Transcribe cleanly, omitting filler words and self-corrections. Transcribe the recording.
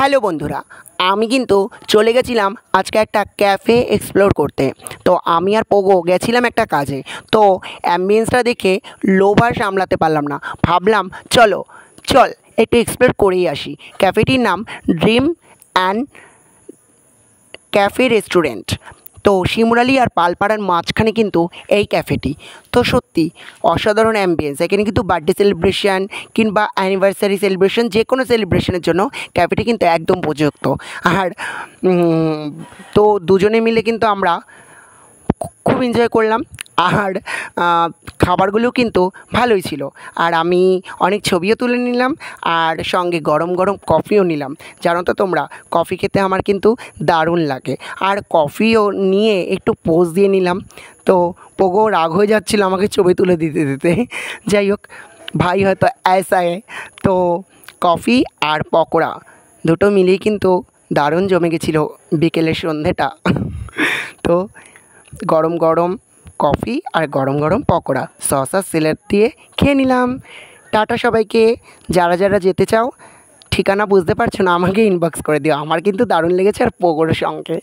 Hello বন্ধুরা, আমি কিন্তু চলে গেছিলাম আজকে একটা ক্যাফে এক্সপ্লোর করতে। তো আমি আর পোগো গেছিলাম একটা কাজে। তো অ্যাম্বিয়েন্সটা দেখে লোভ আর সামলাতে পারলাম না, ভাবলাম চল একটু এক্সপ্লোর করেই আসি। ক্যাফেটির নাম ড্রিম অ্যান্ড ক্যাফে রেস্টুরেন্ট। তো শিমুরালি আর পালপাড়ার মাঝখানে কিন্তু এই ক্যাফেটি। তো সত্যি অসাধারণ অ্যাম্বিয়েন্স। এখানে কিন্তু বার্থডে সেলিব্রেশন কিংবা অ্যানিভার্সারি সেলিব্রেশন, যে কোনো সেলিব্রেশনের জন্য ক্যাফেটি কিন্তু একদম উপযুক্ত। আর তো দুজনে মিলে কিন্তু আমরা খুব এনজয় করলাম। আর খাবারগুলো কিন্তু ভালোই ছিল। আর আমি অনেক ছবিও তুলে নিলাম, আর সঙ্গে গরম গরম কফিও নিলাম। জানো তো তোমরা, কফি খেতে আমার কিন্তু দারুণ লাগে। আর কফিও নিয়ে একটু পোজ দিয়ে নিলাম। তো পোগো রাগ হয়ে যাচ্ছিলো আমাকে ছবি তুলে দিতে দিতে। যাই হোক, ভাই হয়তো ऐसा है। তো কফি আর পকোড়া দুটো মিলিয়ে কিন্তু দারুণ জমে গেছিলো বিকেলের সন্ধেটা। তো গরম গরম কফি আর গরম গরম পকোড়া সস আর স্যালাড দিয়ে খেয়ে নিলাম। টাটা সবাইকে। যারা যারা যেতে চাও, ঠিকানা বুঝতে পারছো না, আমাকে ইনবক্স করে দিও। আমার কিন্তু দারুণ লেগেছে, আর পোগোর সঙ্গে।